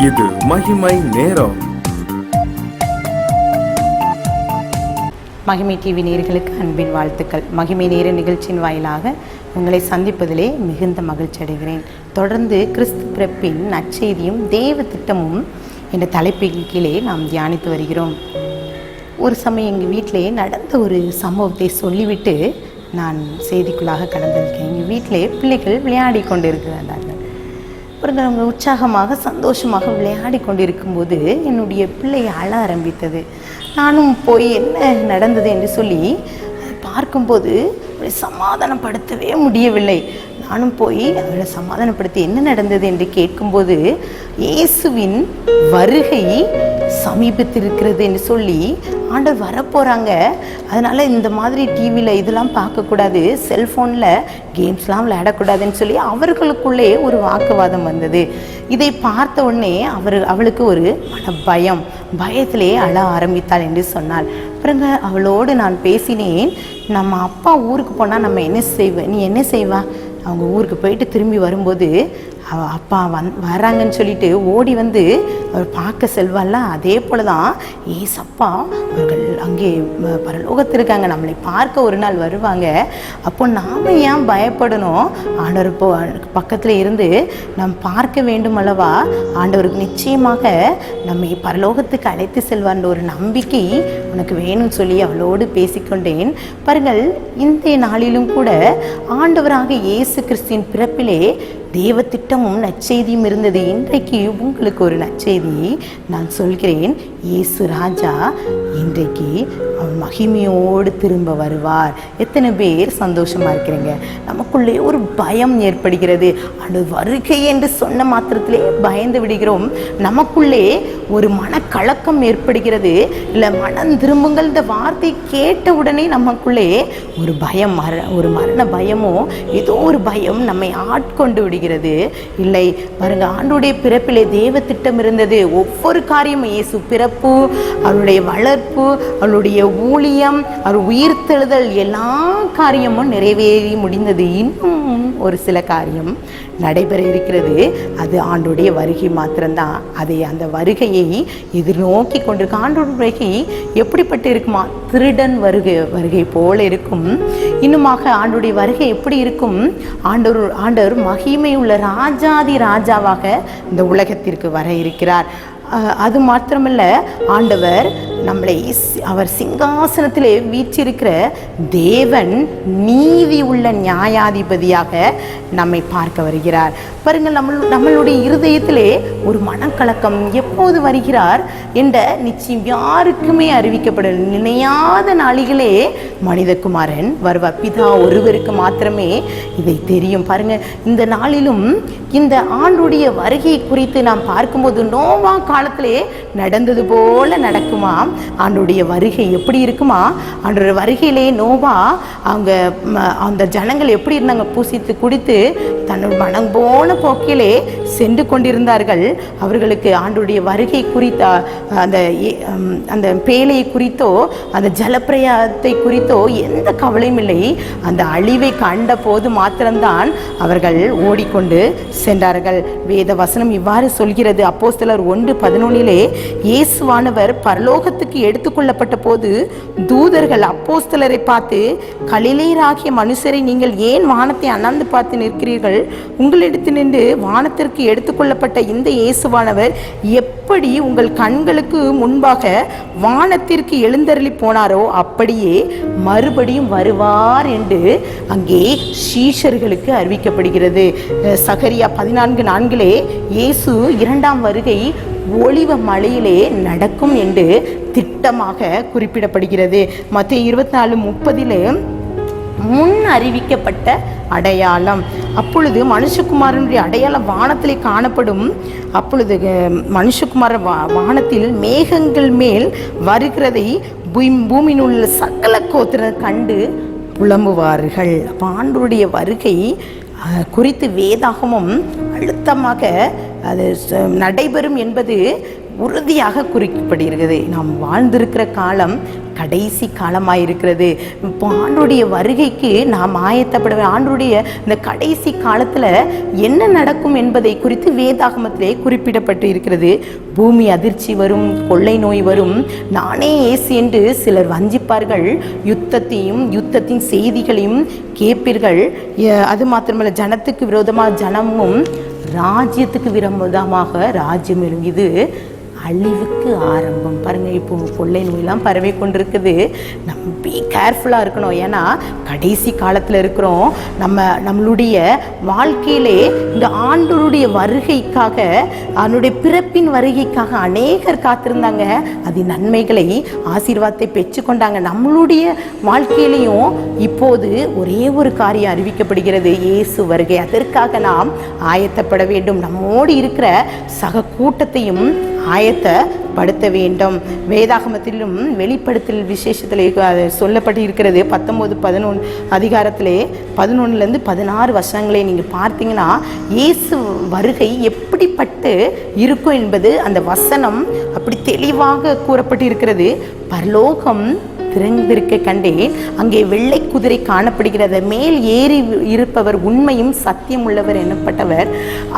இது மகிமை நேரம். மகிமை டிவி நேயர்களுக்கு அன்பின் வாழ்த்துக்கள். மகிமை நேர நிகழ்ச்சியின் வாயிலாக உங்களை சந்திப்பதிலே மிகுந்த மகிழ்ச்சி அடைகிறேன். தொடர்ந்து கிறிஸ்து பிறப்பின் நற்செய்தியும் தேவ திட்டமும் என்ற தலைப்பின் கீழே நாம் தியானித்து வருகிறோம். ஒரு சமயம் எங்கள் வீட்டிலே நடந்த ஒரு சம்பவத்தை சொல்லிவிட்டு நான் செய்திக்குள்ளாக கடந்திருக்கேன். எங்கள் வீட்டிலே பிள்ளைகள் விளையாடி கொண்டு இருக்கிறார்கள். அப்புறம் அவங்க உற்சாகமாக சந்தோஷமாக விளையாடி கொண்டிருக்கும்போது என்னுடைய பிள்ளை அழ ஆரம்பித்தது. நானும் போய் என்ன நடந்தது என்று சொல்லி பார்க்கும்போது அவளை சமாதானப்படுத்தவே முடியவில்லை. நானும் போய் அவளை சமாதானப்படுத்தி என்ன நடந்தது என்று கேட்கும்போது இயேசுவின் வருகை சமீபத்தில் இருக்கிறது என்று சொல்லி ஆண்டவர் வரப்போகிறாங்க, அதனால் இந்த மாதிரி டிவியில் இதெல்லாம் பார்க்கக்கூடாது, செல்ஃபோனில் கேம்ஸ்லாம் விளையாடக்கூடாதுன்னு சொல்லி அவர்களுக்குள்ளே ஒரு வாக்குவாதம் வந்தது. இதை பார்த்த உடனே அவளுக்கு ஒரு பயத்திலே அழ ஆரம்பித்தாள் என்று சொன்னாள். அப்புறங்க அவளோடு நான் பேசினேன். நம்ம அப்பா ஊருக்கு போனால் நம்ம என்ன செய்வேன், நீ என்ன செய்வா? அவங்க ஊருக்கு போயிட்டு திரும்பி வரும்போது அப்பா வராங்கன்னு சொல்லிட்டு ஓடி வந்து அவர் பார்க்க செல்வாள்ல, அதே போல தான் ஏசப்பா அவர்கள் அங்கே பரலோகத்தில் இருக்காங்க, நம்மளை பார்க்க ஒரு நாள் வருவாங்க. அப்போ நாம் ஏன் பயப்படணும்? ஆண்டவர் பக்கத்தில் இருந்து நாம் பார்க்க வேண்டும் அல்லவா? ஆண்டவருக்கு நிச்சயமாக நம்மை பரலோகத்துக்கு அழைத்து செல்வார்ன்ற ஒரு நம்பிக்கை உனக்கு வேணும்னு சொல்லி அவளோடு பேசிக்கொண்டேன். பாருங்கள், இந்த நாளிலும் கூட ஆண்டவராக இயேசு கிறிஸ்துவின் பிறப்பிலே தேவ திட்டமும் நற்செய்தியும் இருந்தது. இன்றைக்கு உங்களுக்கு ஒரு நற்செய்தி நான் சொல்கிறேன். இயேசு ராஜா இன்றைக்கு மகிமையோடு திரும்ப வருவார். எத்தனை பேர் சந்தோஷமாக இருக்கிறீங்க? நமக்குள்ளே ஒரு பயம் ஏற்படுகிறது. அந்த வருகை என்று சொன்ன மாத்திரத்திலே பயந்து விடுகிறோம். நமக்குள்ளே ஒரு மனக்கலக்கம் ஏற்படுகிறது. இல்லை, மனம் திரும்புங்கள் இந்த வார்த்தை கேட்ட உடனே நமக்குள்ளே ஒரு பயம், ஒரு மரண பயமோ ஏதோ ஒரு பயம் நம்மை ஆட்கொண்டு விடுகிறது. இல்லை பாருங்க, ஆண்டுடைய பிறப்பிலே தேவ திட்டம் இருந்தது. ஒவ்வொரு காரியமும் இயேசு பிறப்பு, அவருடைய வளர்ப்பு, அவருடைய ஊழியம், அவர் உயிர்த்தெழுதல், எல்லா காரியமும் நிறைவேறி முடிந்தது. இன்னும் ஒரு சில காரியம் நடைபெற இருக்கிறது. அது ஆண்டோடைய வருகை மாத்திரம்தான். அந்த வருகையை எதிர்நோக்கி கொண்டிருக்க ஆண்டோட வருகை எப்படிப்பட்டு இருக்குமா? திருடன் வருகை போல இருக்கும். இன்னுமாக ஆண்டோடைய வருகை எப்படி இருக்கும்? ஆண்டவர் மகிமை உள்ள ராஜாதி ராஜாவாக இந்த உலகத்திற்கு வர இருக்கிறார். அது மாத்திரமல்ல, ஆண்டவர் நம்மளை அவர் சிங்காசனத்திலே வீற்றிருக்கிற தேவன் நீதி உள்ள நியாயாதிபதியாக நம்மை பார்க்க வருகிறார். பாருங்கள், நம்மளுடைய இருதயத்திலே ஒரு மனக்கலக்கம் எப்போது வருகிறார் என்ற நிச்சயம் யாருக்குமே அறிவிக்கப்பட நினையாத நாளிகளே மனிதகுமாரன் வருவார். பிதா ஒருவருக்கு மாத்திரமே இதை தெரியும். பாருங்க, இந்த நாளிலும் இந்த ஆண்டுடைய வருகை குறித்து நாம் பார்க்கும்போது நோவா காலத்திலே நடந்தது போல நடக்குமா? ஆண்டுடைய வருகை எப்படி இருக்குமா? ஆண்டோட வருகையிலே நோவா அந்த ஜனங்கள் எப்படி இருந்தாங்க? பூசித்து குடித்து தன்னோட மனம் போன போக்கிலே சென்று கொண்டிருந்தார்கள். அவர்களுக்கு ஆண்டுடைய வருகை குறித்த அந்த பேழையை குறித்தோ அந்த ஜலப்பிரயாத்தை குறித்தோ எந்த கவலையும் இல்லை. அந்த அழிவை கண்ட போது மாத்திரம்தான் அவர்கள் ஓடிக்கொண்டு சென்றார்கள். வேத வசனம் இவ்வாறு சொல்கிறது. அப்போஸ்தலர் 1:11 இயேசுவானவர் பரலோகத்துக்கு எடுத்துக்கொள்ளப்பட்ட போது தூதர்கள் அப்போஸ்தலரை பார்த்து, கலிலேயராகிய மனுஷரை நீங்கள் ஏன் வானத்தை அண்ணாந்து பார்த்து நிற்கிறீர்கள்? உங்களிடத்தில் நின்று வானத்திற்கு எடுத்துக்கொள்ளப்பட்ட இந்த இயேசுவானவர் எப்படி உங்கள் கண்களுக்கு முன்பாக வானத்திற்கு எழுந்தருளி போனாரோ அப்படியே மறுபடியும் வருவார் என்று அங்கே சீஷர்களுக்கு அறிவிக்கப்படுகிறது. சகரியா 14:4 இயேசு இரண்டாம் வருகை ஒலிவ மலையிலே நடக்கும் என்று திட்டமாக குறிப்பிடப்படுகிறது. மத்தேயு 24:30 முன் அறிவிக்கப்பட்ட அடையாளம். அப்பொழுது மனுஷகுமாரனுடைய அடையாளம் வானத்திலே காணப்படும். அப்பொழுது மனுஷகுமார வானத்தில் மேகங்கள் மேல் வருகிறதை பூமியில் உள்ள சகல கோத்திரர் கண்டு புலம்புவார்கள். ஆண்டவருடைய வருகை குறித்து வேதாகமும் அழுத்தமாக அது நடைபெறும் என்பது உறுதியாக குறிக்கப்படுகிறது. நாம் வாழ்ந்திருக்கிற காலம் கடைசி காலமாக இருக்கிறது. இப்போ ஆண்டுடைய வருகைக்கு நாம் ஆயத்தப்பட ஆண்டுடைய இந்த கடைசி காலத்தில் என்ன நடக்கும் என்பதை குறித்து வேதாகமத்திலே குறிப்பிடப்பட்டு இருக்கிறது. பூமி அதிர்ச்சி வரும், கொள்ளை நோய் வரும், நானே இயேசு என்று சிலர் வஞ்சிப்பார்கள். யுத்தத்தின் செய்திகளையும் கேட்பீர்கள். அது மாத்திரமல்ல, ஜனத்துக்கு விரோதமாக ஜனமும் ராஜ்யத்துக்கு விரோதமாக ராஜ்யம் எழும். இது அழிவுக்கு ஆரம்பம். பாருங்கள், இப்போ கொள்ளை நோயெல்லாம் பரவி கொண்டிருக்குது. நம்ம பி கேர்ஃபுல்லாக இருக்கணும். ஏன்னா கடைசி காலத்தில் இருக்கிறோம். நம்மளுடைய வாழ்க்கையிலே இந்த ஆண்டவருடைய வருகைக்காக, அவனுடைய பிறப்பின் வருகைக்காக அநேகர் காத்திருந்தாங்க. அது நன்மைகளை, ஆசீர்வாதத்தை பெற்றுக்கொண்டாங்க. நம்மளுடைய வாழ்க்கையிலையும் இப்போது ஒரே ஒரு காரியம் அறிவிக்கப்படுகிறது, இயேசு வருகை. அதற்காக நாம் ஆயத்தப்பட வேண்டும். நம்மோடு இருக்கிற சக கூட்டத்தையும் ஆயத்தப்படுத்த வேண்டும். வேதாகமத்திலும் வெளிப்படுத்தல் விசேஷத்திலே சொல்லப்பட்டு இருக்கிறது. 19-11 அதிகாரத்திலே 11-16 வசனங்களை நீங்கள் பார்த்தீங்கன்னா இயேசு வருகை எப்படிப்பட்டு இருக்கும் என்பது அந்த வசனம் அப்படி தெளிவாக கூறப்பட்டு இருக்கிறது. பரலோகம் திறந்திருக்க கண்டேன். அங்கே வெள்ளை குதிரை காணப்படுகிறது. மேல் ஏறி இருப்பவர் உண்மையும் சத்தியம் உள்ளவர் எனப்பட்டவர்.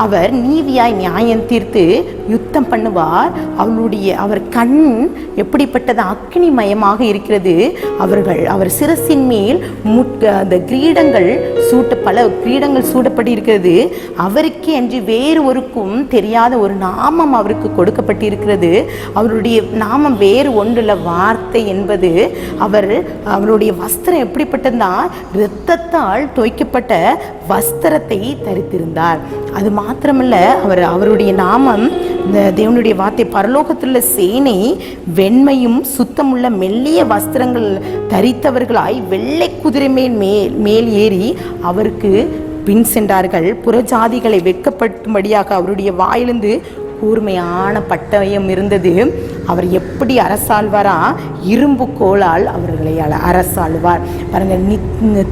அவர் நீதியாய் நியாயம் தீர்த்து யுத்தம் பண்ணுவார். அவர் கண் எப்படிப்பட்டது? அக்னிமயமாக இருக்கிறது. அவர் சிரசின் மேல் அந்த கிரீடங்கள் பல கிரீடங்கள் சூடப்பட்டு இருக்கிறது. அவருக்கே அன்றி வேறு ஒருக்கும் தெரியாத ஒரு நாமம் அவருக்கு கொடுக்கப்பட்டு இருக்கிறது. அவருடைய நாமம் வேறு ஒன்றுள்ள வார்த்தை என்பது. அவருடைய வஸ்திரம் எப்படிப்பட்டதுன்னா இரத்தத்தால் தோய்க்கப்பட்ட வஸ்திரத்தை தரித்திருந்தார். அது மாத்திரமல்ல, அவருடைய நாமம், இந்த தேவனுடைய வார்த்தை, பரலோகத்துள்ள சேனை வெண்மையும் சுத்தமுள்ள மெல்லிய வஸ்திரங்கள் தரித்தவர்களாய் வெள்ளை குதிரை மேல் ஏறி அவருக்கு பின் சென்றார்கள். புறஜாதிகளை வெட்கப்படுத்தும்படியாக அவருடைய வாயிலிருந்து கூர்மையான பட்டயம் இருந்தது. அவர் எப்படி அரசாழ்வாரா? இரும்பு கோலால் அவர்களை அரசாழ்வார். பாருங்கள்,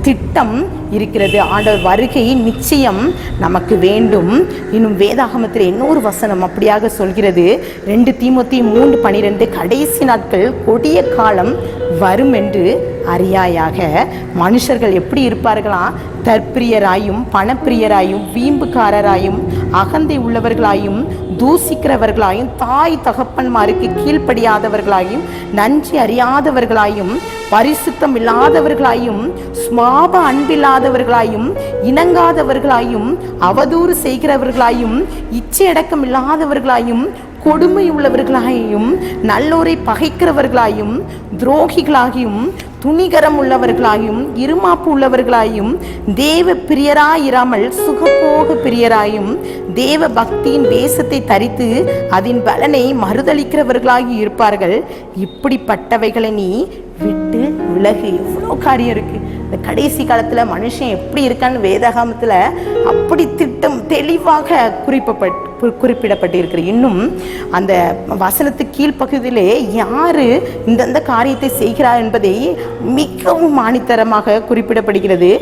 திட்டம் இருக்கிறது. ஆண்டவர் வருகை நிச்சயம் நமக்கு வேண்டும். இன்னும் வேதாகமத்தில் இன்னொரு வசனம் அப்படியாக சொல்கிறது. 2 தீமோத்தேயு 3:12 கடைசி நாட்கள் கொடிய காலம் வரும் என்று அறியாயாக. மனுஷர்கள் எப்படி இருப்பார்களாம்? தற்பிரியராயும் பணப்பிரியராயும் வீம்புக்காரராயும் அகந்தை உள்ளவர்களாயும் தூசிக்கிறவர்களாயும் தாய் தகப்பன்மாருக்கு கீழ்ப்படியாதவர்களாயும் நன்றி அறியாதவர்களாயும் பரிசுத்தம் இல்லாதவர்களாயும் சுவாப அன்பில்லாதவர்களாயும் இணங்காதவர்களாயும் அவதூறு செய்கிறவர்களாயும் இச்சையடக்கம் இல்லாதவர்களாயும் கொடுமை உள்ளவர்களாயும் நல்லோரை பகைக்கிறவர்களாயும் துரோகிகளாகியும் துணிகரம் உள்ளவர்களாயும் இருமாப்பு உள்ளவர்களாயும் தேவ பிரியராயிராமல் சுகபோக பிரியராயும் தேவ பக்தியின் வேஷத்தை தரித்து அதன் பலனை மறுதளிக்கிறவர்களாகி இருப்பார்கள். இப்படிப்பட்டவைகளை நீ விட்டு விலகு. எவ்வளோ காரியம் இருக்கு. இந்த கடைசி காலத்தில் மனுஷன் எப்படி இருக்கான்னு வேதாகமத்தில் அப்படி திட்டம் தெளிவாக குறிப்பிடப்பட்டிருக்கிறது. இன்னும் அந்த வசனத்துக்கு கீழ்ப்பகுதியிலே யாரு இந்தந்த காரியத்தை செய்கிறார் என்பதை மிகவும் ஆணித்தரமாக குறிப்பிடப்படுகிறது.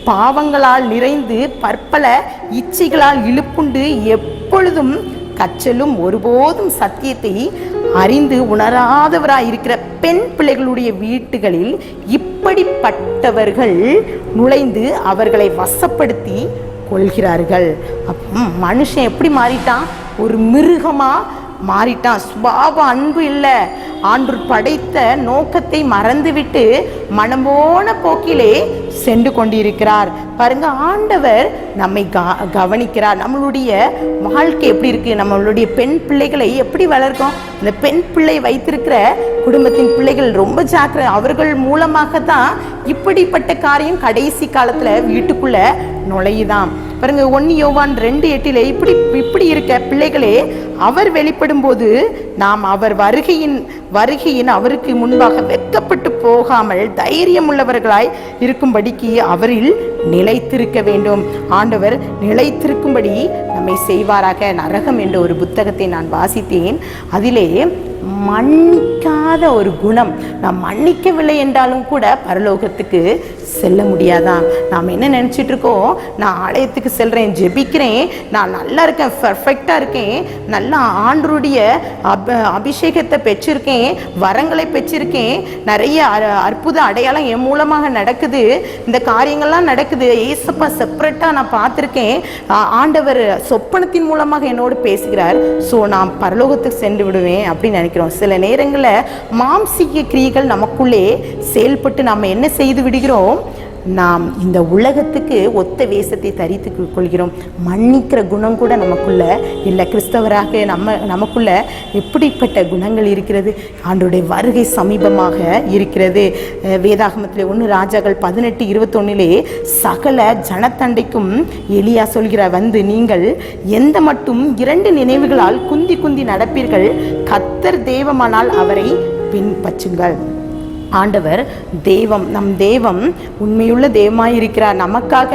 பாவங்களால் நிறைந்து பற்பல இச்சைகளால் இழுப்புண்டு எப்பொழுதும் கற்றலும் ஒருபோதும் சத்தியத்தை அறிந்து உணராதவராயிருக்கிற பெண் பிள்ளைகளுடைய வீட்டுகளில் இப்படிப்பட்டவர்கள் நுழைந்து அவர்களை வசப்படுத்தி கொள்கிறார்கள். மனுஷன் எப்படி மாறிட்டான்? ஒரு மிருகமா மாறிட்டான். சுபாவ அன்பு இல்லை. ஆண்டு படைத்த நோக்கத்தை மறந்துவிட்டு மனமோன போக்கிலே சென்று கொண்டிருக்கிறார். பாருங்க, ஆண்டவர் நம்மை கவனிக்கிறார். நம்மளுடைய வாழ்க்கை எப்படி இருக்கு? நம்மளுடைய பெண் பிள்ளைகளை எப்படி வளர்க்கும்? இந்த பெண் பிள்ளை வைத்திருக்கிற குடும்பத்தின் பிள்ளைகள் ரொம்ப ஜாக்கிரதை. அவர்கள் மூலமாக தான் இப்படிப்பட்ட காரியம் கடைசி காலத்துல வீட்டுக்குள்ள நுழையுதான். பாருங்க, 1 யோவான் 2:8 இப்படி இருக்க பிள்ளைகளே, அவர் வெளிப்படும் போது நாம் அவர் வருகையின் அவருக்கு முன்பாக வெட்கப்பட்டு போகாமல் தைரியம் உள்ளவர்களாய் இருக்கும்படிக்கு அவரில் நிலைத்திருக்க வேண்டும். ஆண்டவர் நிலைத்திருக்கும்படி நம்மை செய்வாராக. நரகம் என்ற ஒரு புத்தகத்தை நான் வாசித்தேன். அதிலே மன்னிக்காத ஒரு குணம். நாம் மன்னிக்கவில்லை என்றாலும் கூட பரலோகத்துக்கு செல்ல முடியாதான். நாம் என்ன நினச்சிட்டு இருக்கோம், நான் ஆலயத்துக்கு செல்கிறேன், ஜெபிக்கிறேன், நான் நல்லா இருக்கேன், பர்ஃபெக்டாக இருக்கேன், நல்லா ஆண்டருடைய அபிஷேகத்தை பெற்றிருக்கேன், வரங்களை பெற்றிருக்கேன், நிறைய அற்புத அடையாளம் என் மூலமாக நடக்குது, இந்த காரியங்கள்லாம் நடக்குது, ஏசப்பா செப்பரேட்டாக நான் பார்த்துருக்கேன், ஆண்டவர் சொப்பனத்தின் மூலமாக என்னோடு பேசுகிறார், ஸோ நான் பரலோகத்துக்கு சென்று விடுவேன் அப்படின்னு நினைக்கிறோம். சில நேரங்களில் மாம்சீக கிரியைகள் நமக்குள்ளே செயல்பட்டு நாம் என்ன செய்து விடுகிறோம், நாம் இந்த உலகத்துக்கு ஒத்த வேஷத்தை தரித்து கொள்கிறோம். மன்னிக்கிற குணம் கூட நமக்குள்ள இல்லை. கிறிஸ்தவராக நமக்குள்ள எப்படிப்பட்ட குணங்கள் இருக்கிறது? ஆண்டவருடைய வருகை சமீபமாக இருக்கிறது. வேதாகமத்தில் 1 ராஜாக்கள் 18:21 சகல ஜனத்தண்டைக்கும் எலியா சொல்கிறார், வந்து நீங்கள் எந்த மட்டும் 2 நினைவுகளால் குந்தி குந்தி நடப்பீர்கள், கர்த்தர் தெய்வமானால் அவரை பின்பற்றுங்கள். ஆண்டவர் தெய்வம், நம் தெய்வம் உண்மையுள்ள தெய்வமாய் இருக்கிறார், நமக்காக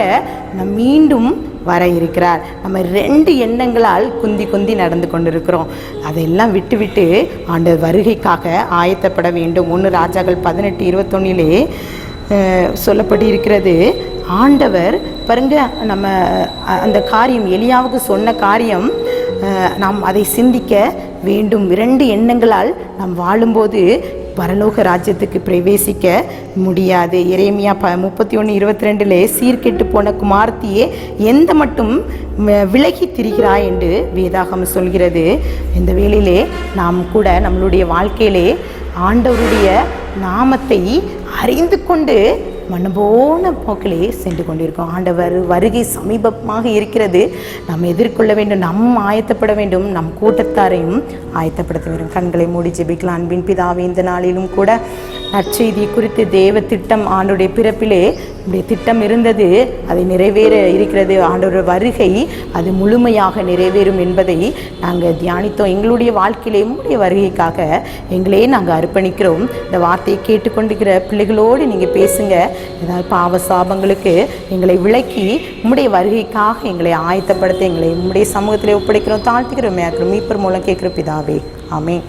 நம் மீண்டும் வர இருக்கிறார். நம்ம 2 எண்ணங்களால் குந்தி குந்தி நடந்து கொண்டிருக்கிறோம். அதையெல்லாம் விட்டு ஆண்டவர் வருகைக்காக ஆயத்தப்பட வேண்டும். 1 ராஜாக்கள் 18:21 சொல்லப்படி இருக்கிறது. ஆண்டவர் பாருங்க, நம்ம அந்த காரியம் எலியாவுக்கு சொன்ன காரியம் நாம் அதை சிந்திக்க வேண்டும். 2 எண்ணங்களால் நாம் வாழும்போது பரலோக ராஜ்யத்துக்கு பிரவேசிக்க முடியாது. எரேமியா 31:22 சீர்கெட்டு போன குமார்த்தியே எந்த மட்டும் விலகி திரிகிறாய் என்று வேதாகம் சொல்கிறது. இந்த வேளையிலே நாம் கூட நம்மளுடைய வாழ்க்கையிலே ஆண்டவருடைய நாமத்தை அறிந்து கொண்டு மனபோன போக்கிலே சென்று கொண்டிருக்கோம். ஆண்டவர் வருகை சமீபமாக இருக்கிறது. நாம் எதிர்கொள்ள வேண்டும், நம் ஆயத்தப்பட வேண்டும், நம் கூட்டத்தாரையும் ஆயத்தப்படுத்த வேண்டும். கண்களை மூடி ஜெபிக்கலாம். அன்பின் பிதாவே, இந்த நாளிலும் கூட நற்செய்தி குறித்து தேவ திட்டம், ஆண்டோடைய பிறப்பிலே நம்முடைய திட்டம் இருந்தது, அதை நிறைவேற இருக்கிறது. ஆண்டோட வருகை அது முழுமையாக நிறைவேறும் என்பதை நாங்கள் தியானித்தோம். எங்களுடைய வாழ்க்கையிலே உங்களுடைய வருகைக்காக எங்களே நாங்கள் அர்ப்பணிக்கிறோம். இந்த வார்த்தையை கேட்டுக்கொண்டிருக்கிற பிள்ளைகளோடு நீங்கள் பேசுங்க. ஏதாவது பாவ சாபங்களுக்கு எங்களை விலக்கி உம்முடைய வருகைக்காக எங்களை ஆயத்தப்படுத்த எங்களை உம்முடைய சமூகத்திலே ஒப்படைக்கிறோம், தாழ்த்துக்கிறோம். மீட்பர் மூலம் கேட்கிற பிதாவே, ஆமென்.